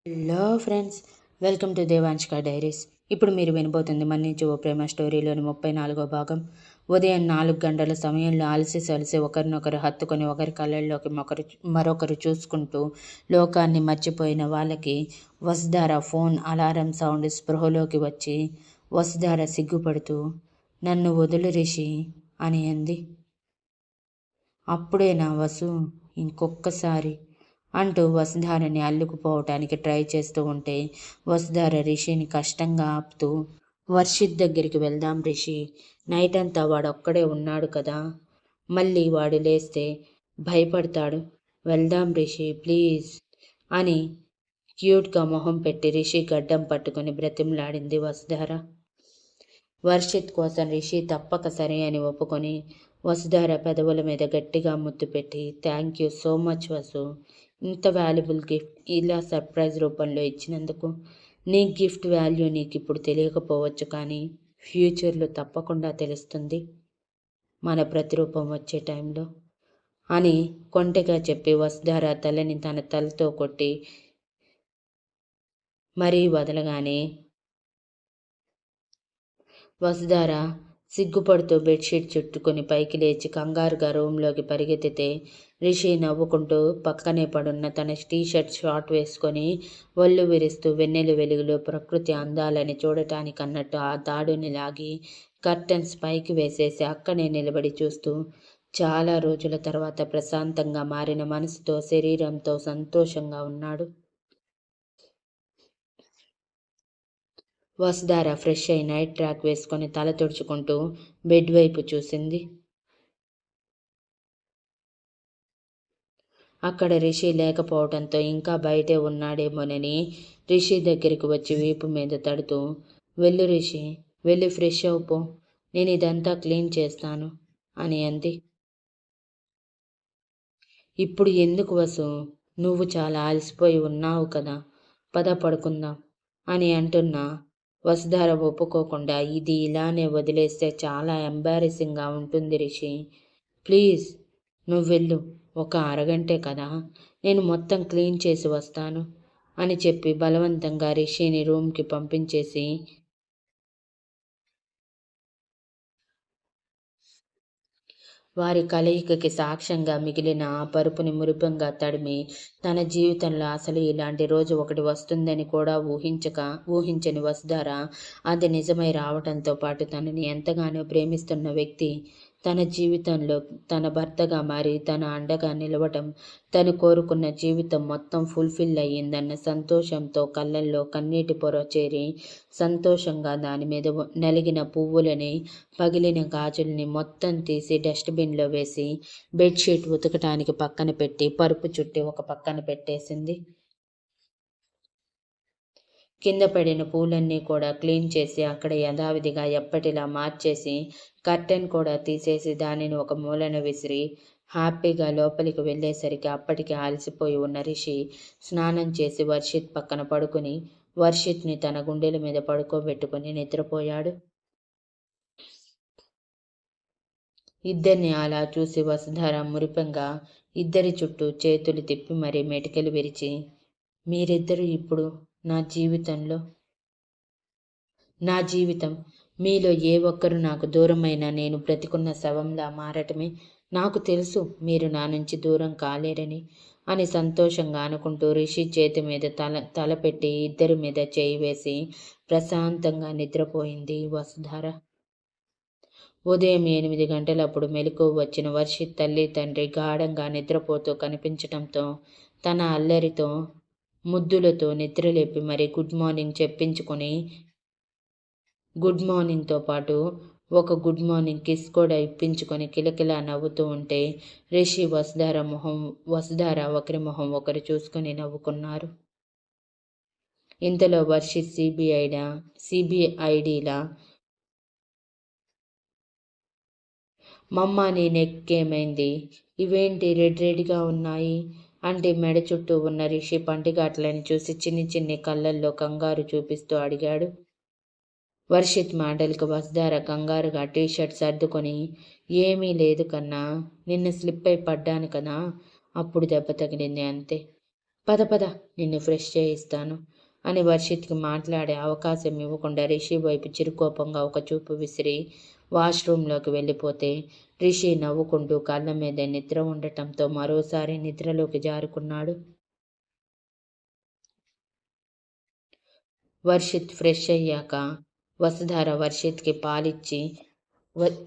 Hello friends, welcome to Devanshika diaries. ఇప్పుడు మీరు వినబోతుంది మన్నించి ఓ ప్రేమ స్టోరీలోని 34వ భాగం. ఉదయం 4 గంటల సమయంలో అలసి ఒకరినొకరు హత్తుకొని ఒకరి కళ్ళల్లోకి మరొకరు చూసుకుంటూ లోకాన్ని మర్చిపోయిన వాళ్ళకి వసుధార ఫోన్ అలారం సౌండ్ స్పృహలోకి వచ్చి వసుధార సిగ్గుపడుతూ, "నన్ను వదులు రిషి" అని అంది. "అప్పుడేనా వసు, ఇంకొక్కసారి" అంటూ వసుధారని అల్లుకుపోవటానికి ట్రై చేస్తూ ఉంటే వసుధార రిషిని కష్టంగా ఆపుతూ, "వర్షిత్ దగ్గరికి వెళ్దాం రిషి. నైట్ అంతా వాడొక్కడే ఉన్నాడు కదా, మళ్ళీ వాడు లేస్తే భయపడతాడు. వెళ్దాం రిషి ప్లీజ్" అని క్యూట్గా మొహం పెట్టి రిషి గడ్డం పట్టుకుని బ్రతిమలాడింది వసుధార. వర్షిత్ కోసం రిషి తప్పక సరే అని ఒప్పుకొని వసుధార పెదవుల మీద గట్టిగా ముద్దు పెట్టి, "thank you so much Vasu, ఇంత వాల్యుబుల్ గిఫ్ట్ ఇలా సర్ప్రైజ్ రూపంలో ఇచ్చినందుకు. నీ గిఫ్ట్ వాల్యూ నీకు ఇప్పుడు తెలియకపోవచ్చు, కానీ ఫ్యూచర్లో తప్పకుండా తెలుస్తుంది మన ప్రతిరూపం వచ్చే టైంలో" అని కొంటెగా చెప్పి వసుధార తలని తన తలతో కొట్టి మరీ వదలగానే వసుధార సిగ్గుపడుతూ బెడ్షీట్ చుట్టుకుని పైకి లేచి కంగారుగా రూంలోకి పరిగెత్తితే రిషి నవ్వుకుంటూ పక్కనే పడున్న తన టీషర్ట్ షార్ట్ వేసుకొని ఒళ్ళు విరుస్తూ వెన్నెల వెలుగులో ప్రకృతి అందాలని చూడటానికన్నట్టు ఆ తాడుని లాగి కర్టన్స్ పైకి వేసేసి అక్కడే నిలబడి చూస్తూ చాలా రోజుల తర్వాత ప్రశాంతంగా మారిన మనసుతో శరీరంతో సంతోషంగా ఉన్నాడు. వసుధార ఫ్రెష్ అయి నైట్ ట్రాక్ వేసుకొని తల తుడుచుకుంటూ బెడ్ వైపు చూసింది. అక్కడ రిషి లేకపోవడంతో ఇంకా బయటే ఉన్నాడేమోనని రిషి దగ్గరికి వచ్చి వీపు మీద తడుతూ, "వెళ్ళు రిషి, వెళ్ళి ఫ్రెష్ అవుపో, నేను ఇదంతా క్లీన్ చేస్తాను" అని అంది. "ఇప్పుడు ఎందుకు వసు, నువ్వు చాలా అలసిపోయి ఉన్నావు కదా, పద పడుకుందాం" అని అంటున్నా వసుధార ఒప్పుకోకుండా, "ఇది ఇలానే వదిలేస్తే చాలా ఎంబారెసింగ్గా ఉంటుంది రిషి. ప్లీజ్ నువ్వెళ్ళు, ఒక అరగంటే కదా, నేను మొత్తం క్లీన్ చేసి వస్తాను" అని చెప్పి బలవంతంగా రిషిని రూమ్కి పంపించేసి వారి కలయికకి సాక్ష్యంగా మిగిలిన ఆ పరుపుని మురిపెంగా తడిమి, తన జీవితంలో అసలు ఇలాంటి రోజు ఒకటి వస్తుందని కూడా ఊహించని వసుధార అది నిజమై రావటంతో పాటు తనని ఎంతగానో ప్రేమిస్తున్న వ్యక్తి తన జీవితంలో తన భర్తగా మారి తన అండగా నిలవటం, తను కోరుకున్న జీవితం మొత్తం ఫుల్ఫిల్ అయ్యిందన్న సంతోషంతో కళ్ళల్లో కన్నీటి పొర చేరి సంతోషంగా దాని మీద నలిగిన పువ్వులని, పగిలిన గాజుల్ని మొత్తం తీసి డస్ట్బిన్లో వేసి బెడ్షీట్ ఉతకటానికి పక్కన పెట్టి పరుపు చుట్టి ఒక పక్కన పెట్టేసింది. కింద పడిన పూలన్నీ కూడా క్లీన్ చేసి అక్కడ యథావిధిగా ఎప్పటిలా మార్చేసి కర్టెన్ కూడా తీసేసి దానిని ఒక మూలన విసిరి హ్యాపీగా లోపలికి వెళ్ళేసరికి అప్పటికి అలసిపోయి ఉన్న రిషి స్నానం చేసి వర్షిత్ పక్కన పడుకుని వర్షిత్ని తన గుండెల మీద పడుకోబెట్టుకుని నిద్రపోయాడు. ఇద్దరిని అలా చూసి వసుధార మురిపెంగా ఇద్దరి చుట్టూ చేతులు తిప్పి మరీ మెటికలు విరిచి, "మీరిద్దరూ ఇప్పుడు నా జీవితం, మీలో ఏ ఒక్కరు నాకు దూరమైనా నేను బ్రతికున్న శవంలా మారటమే. నాకు తెలుసు మీరు నా నుంచి దూరం కాలేరని" అని సంతోషంగా అనుకుంటూ రిషి చేతి మీద తల పెట్టి ఇద్దరి మీద చేయి వేసి ప్రశాంతంగా నిద్రపోయింది వసుధార. ఉదయం 8 గంటలప్పుడు మెలకువ వచ్చిన వర్షిత్ తల్లి తండ్రి గాఢంగా నిద్రపోతూ కనిపించటంతో తన అల్లరితో ముద్దులతో నిద్రలేపి మరీ గుడ్ మార్నింగ్ చెప్పించుకొని గుడ్ మార్నింగ్తో పాటు ఒక గుడ్ మార్నింగ్ కిస్ కూడా ఇప్పించుకొని కిలకిలా నవ్వుతూ ఉంటే రిషి వసుధార ఒకరి మొహం ఒకరు చూసుకొని నవ్వుకున్నారు. ఇంతలో వర్షిత్ సిబిఐడిలా, "మమ్మా నీ నెక్ ఏమైంది? ఇవేంటి రెడ్గా ఉన్నాయి" అంటే మెడ చుట్టూ ఉన్న రిషి పంటిఘాట్లని చూసి చిన్ని కళ్ళల్లో కంగారు చూపిస్తూ అడిగాడు. వర్షిత్ మాటలకు వసుధార కంగారుగా టీషర్ట్ సర్దుకొని, "ఏమీ లేదు కన్నా, నిన్న స్లిప్ అయి పడ్డాను కదా, అప్పుడు దెబ్బ తగిలింది అంతే. పద పద, నిన్ను ఫ్రెష్ చేయిస్తాను అని వర్షిత్కి మాట్లాడే అవకాశం ఇవ్వకుండా రిషి వైపు చిరుకోపంగా ఒక చూపు విసిరి వాష్రూంలోకి వెళ్ళిపోతే రిషి నవ్వుకుంటూ కళ్ళ మీద నిద్ర ఉండటంతో మరోసారి నిద్రలోకి జారుకున్నాడు. వర్షిత్ ఫ్రెష్ అయ్యాక వసుధార వర్షిత్కి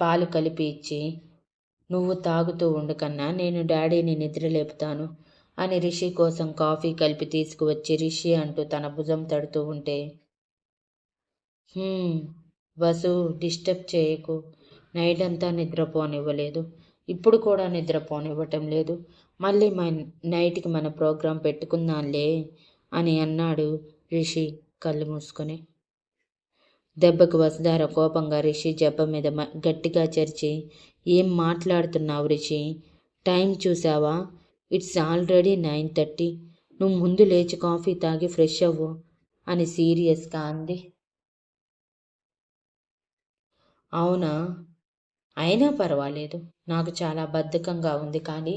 పాలు కలిపి ఇచ్చి, నువ్వు తాగుతూ ఉండు కన్నా, నేను డాడీని నిద్రలేపుతాను అని రిషి కోసం కాఫీ కలిపి తీసుకువచ్చి రిషి అంటూ తన భుజం తడుతూ ఉంటే, వసు, డిస్టర్బ్ చేయకు. నైట్ అంతా నిద్రపోనివ్వలేదు, ఇప్పుడు కూడా నిద్రపోనివ్వటం లేదు. మళ్ళీ నైట్కి మన ప్రోగ్రాం పెట్టుకుందాంలే అని అన్నాడు రిషి కళ్ళు మూసుకొని. దెబ్బకు వసుధార కోపంగా రిషి జబ్బ మీద గట్టిగా చరిచి, ఏం మాట్లాడుతున్నావు రిషి? టైం చూసావా? It's already 9:30. నువ్వు ముందు లేచి కాఫీ తాగి ఫ్రెష్ అవ్వు అని సీరియస్గా అంది. అవునా? అయినా పర్వాలేదు, నాకు చాలా బద్ధకంగా ఉంది, కానీ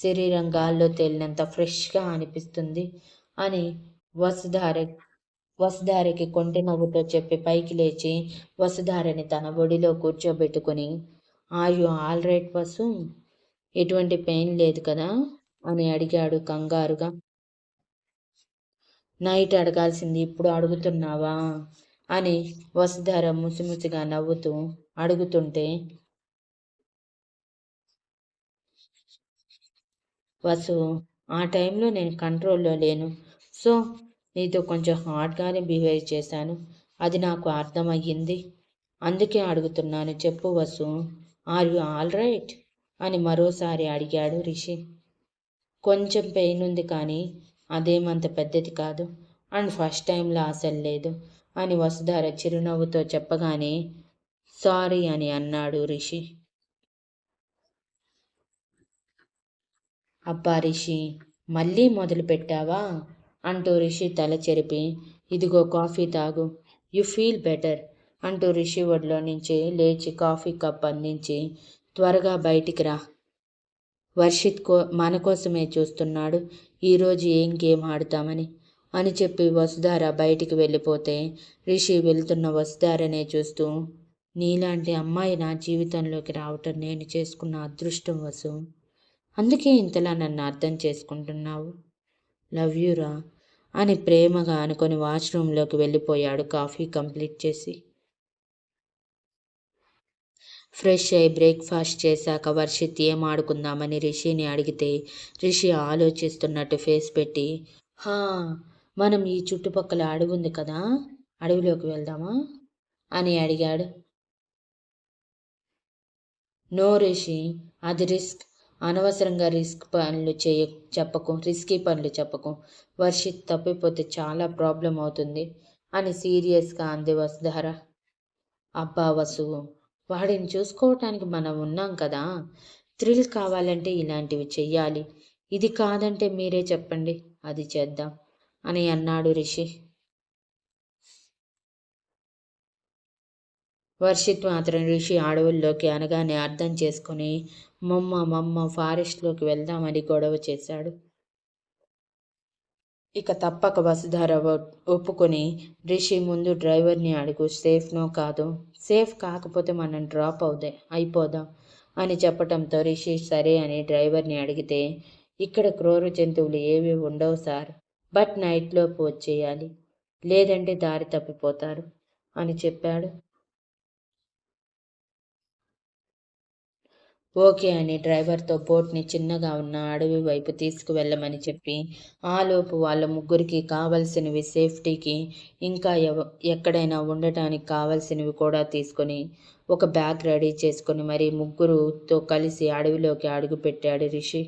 శరీరం గాల్లో తేలినంత ఫ్రెష్గా అనిపిస్తుంది అని వసుధారకి కొంటె నవ్వుతో చెప్పి పైకి లేచి వసుధారని తన ఒడిలో కూర్చోబెట్టుకుని, are you all right Vasu? ఎటువంటి పెయిన్ లేదు కదా అని అడిగాడు కంగారుగా. నైట్ అడగాల్సింది ఇప్పుడు అడుగుతున్నావా అని వసుధార ముసిముసిగా నవ్వుతూ అడుగుతుంటే, వసు, ఆ టైంలో నేను కంట్రోల్లో లేను, సో నీతో కొంచెం హార్డ్గానే బిహేవ్ చేశాను. అది నాకు అర్థమయ్యింది, అందుకే అడుగుతున్నాను. చెప్పు Vasu, are you all right అని మరోసారి అడిగాడు రిషి. కొంచెం పెయిన్ ఉంది, కానీ అదేమంత పెద్దది కాదు, అండ్ ఫస్ట్ టైంలో అసలు లేదు అని వసుధార చిరునవ్వుతో చెప్పగానే సారీ అని అన్నాడు రిషి. అబ్బా రిషి, మళ్ళీ మొదలు పెట్టావా అంటూ రిషి తల చెరిపి, ఇదిగో కాఫీ తాగు, యు ఫీల్ బెటర్ అంటూ రిషి ఒడిలో నుంచి లేచి కాఫీ కప్ అందించి, త్వరగా బయటికి రా, వర్షిత్ మన కోసమే చూస్తున్నాడు, ఈరోజు ఏం గేమ్ ఆడతామని అని చెప్పి వసుధార బయటికి వెళ్ళిపోతే రిషి వెళ్తున్న వసుధారనే చూస్తూ, నీలాంటి అమ్మాయి నా జీవితంలోకి రావటం నేను చేసుకున్న అదృష్టం వసు, అందుకే ఇంతలా నన్ను అర్థం చేసుకుంటున్నావు, లవ్ యూరా అని ప్రేమగా అనుకొని వాష్రూంలోకి వెళ్ళిపోయాడు కాఫీ కంప్లీట్ చేసి. ఫ్రెష్ అయి బ్రేక్ఫాస్ట్ చేశాక వర్షిత్ ఏం ఆడుకుందామని రిషిని అడిగితే రిషి ఆలోచిస్తున్నట్టు ఫేస్ పెట్టి, హా, మనం ఈ చుట్టుపక్కల అడవి ఉంది కదా, అడవిలోకి వెళ్దామా అని అడిగాడు. నో రిషి, అది రిస్క్, అనవసరంగా రిస్కీ పనులు చెప్పకు, వర్షిత్ తప్పిపోతే చాలా ప్రాబ్లం అవుతుంది అని సీరియస్గా అంది వసుధార. అబ్బా వసు, వాడిని చూసుకోవటానికి మనం ఉన్నాం కదా, థ్రిల్ కావాలంటే ఇలాంటివి చెయ్యాలి, ఇది కాదంటే మీరే చెప్పండి, అది చేద్దాం అని అన్నాడు రిషి. వర్షిత్ మాత్రం రిషి అడవుల్లోకి అనగానే అర్థం చేసుకుని మమ్మ ఫారెస్ట్లోకి వెళ్దామని గొడవ చేశాడు. ఇక తప్పక వసుధార ఒప్పుకొని, రిషి ముందు డ్రైవర్ని అడుగు, సేఫ్నో కాదో, సేఫ్ కాకపోతే మనం డ్రాప్ అయిపోదాం అని చెప్పటంతో రిషి సరే అని డ్రైవర్ని అడిగితే, ఇక్కడ క్రూర జంతువులు ఏవి ఉండవు సార్, బట్ నైట్లోపు వచ్చేయాలి, లేదంటే దారి తప్పిపోతారు అని చెప్పాడు. ఓకే అని డ్రైవర్తో బోట్ని చిన్నగా ఉన్న అడవి వైపు తీసుకువెళ్ళమని చెప్పి, ఆలోపు వాళ్ళ ముగ్గురికి కావలసినవి సేఫ్టీకి ఇంకా ఎక్కడైనా ఉండటానికి కావలసినవి కూడా తీసుకొని ఒక బ్యాగ్ రెడీ చేసుకొని మరి ముగ్గురుతో కలిసి అడవిలోకి అడుగుపెట్టాడు రిషి.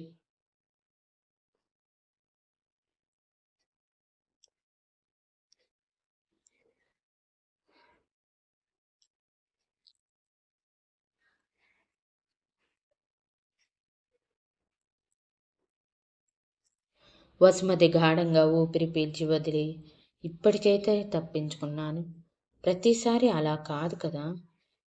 వసుమతి గాఢంగా ఊపిరి పీల్చి వదిలి, ఇప్పటికైతే తప్పించుకున్నాను, ప్రతిసారి అలా కాదు కదా,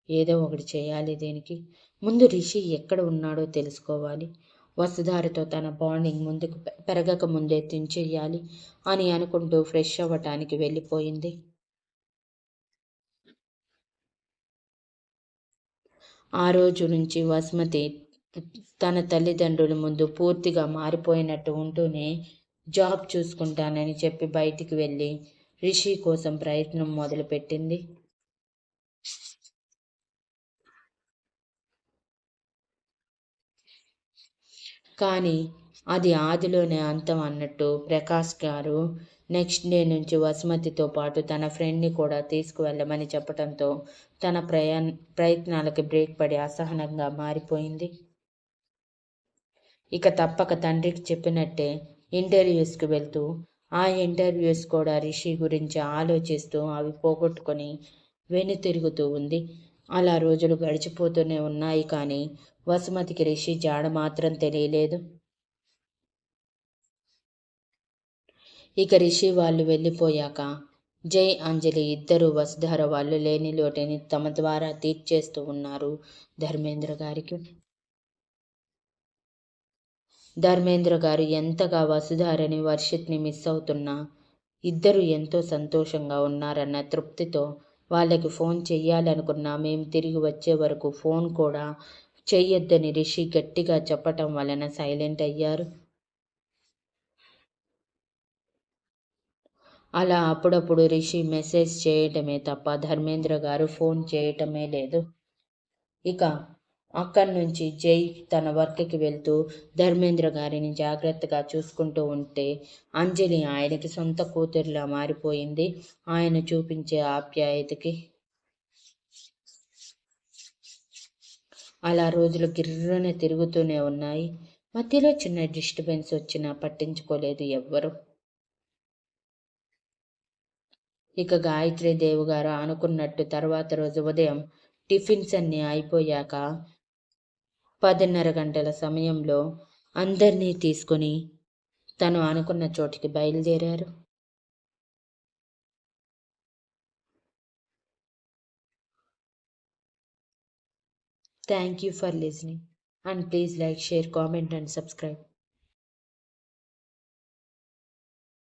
ఏదో ఒకటి చేయాలి, దీనికి ముందు రిషి ఎక్కడ ఉన్నాడో తెలుసుకోవాలి, వసుధారతో తన బాండింగ్ ముందుకు పెరగక ముందే తించెయ్యాలి అని అనుకుంటూ ఫ్రెష్ అవ్వటానికి వెళ్ళిపోయింది. ఆ రోజు నుంచి వసుమతి తన తల్లిదండ్రుల ముందు పూర్తిగా మారిపోయినట్టు ఉంటూనే జాబ్ చూసుకుంటానని చెప్పి బయటికి వెళ్ళి రిషి కోసం ప్రయత్నం మొదలుపెట్టింది. కానీ అది ఆదిలోనే అంతం అన్నట్టు ప్రకాష్ గారు నెక్స్ట్ డే నుంచి వసుమతితో పాటు తన ఫ్రెండ్ని కూడా తీసుకువెళ్ళమని చెప్పడంతో తన ప్రయత్నాలకి బ్రేక్ పడి అసహనంగా మారిపోయింది. ఇక తప్పక తండ్రికి చెప్పినట్టే ఇంటర్వ్యూస్కి వెళ్తూ ఆ ఇంటర్వ్యూస్ కూడా రిషి గురించి ఆలోచిస్తూ అవి పోగొట్టుకొని వెనుతిరుగుతూ ఉంది. అలా రోజులు గడిచిపోతూనే ఉన్నాయి కానీ వసుమతికి రిషి జాడ మాత్రం తెలియలేదు. ఇక రిషి వాళ్ళు వెళ్ళిపోయాక జై అంజలి ఇద్దరు వసుధార వాళ్ళు లేని లోటుని తమ ద్వారా తీర్చేస్తూ ఉన్నారు ధర్మేంద్ర గారికి. ధర్మేంద్ర గారు ఎంతగా వసుధారని వర్షిత్ని మిస్ అవుతున్నా ఇద్దరు ఎంతో సంతోషంగా ఉన్నారన్న తృప్తితో వాళ్ళకి ఫోన్ చెయ్యాలనుకున్నా మేము తిరిగి వచ్చే వరకు ఫోన్ కూడా చెయ్యొద్దని రిషి గట్టిగా చెప్పటం వలన సైలెంట్ అయ్యారు. అలా అప్పుడప్పుడు రిషి మెసేజ్ చేయటమే తప్ప ధర్మేంద్ర గారు ఫోన్ చేయటమే లేదు. ఇక అక్కడి నుంచి జై తన వర్క్కి వెళ్తూ ధర్మేంద్ర గారిని జాగ్రత్తగా చూసుకుంటూ ఉంటే అంజలి ఆయనకి సొంత కూతురులా మారిపోయింది ఆయన చూపించే ఆప్యాయతకి. అలా రోజులు గిర్రన తిరుగుతూనే ఉన్నాయి. మధ్యలో చిన్న డిస్టర్బెన్స్ వచ్చినా పట్టించుకోలేదు ఎవ్వరు. ఇక గాయత్రీదేవి గారు అనుకున్నట్టు తర్వాత రోజు ఉదయం టిఫిన్స్ అన్నీ అయిపోయాక 10:30 గంటల సమయంలో అందరినీ తీసుకొని తను అనుకున్న చోటికి బయలుదేరారు. Thank you for listening and please like, share, comment and subscribe.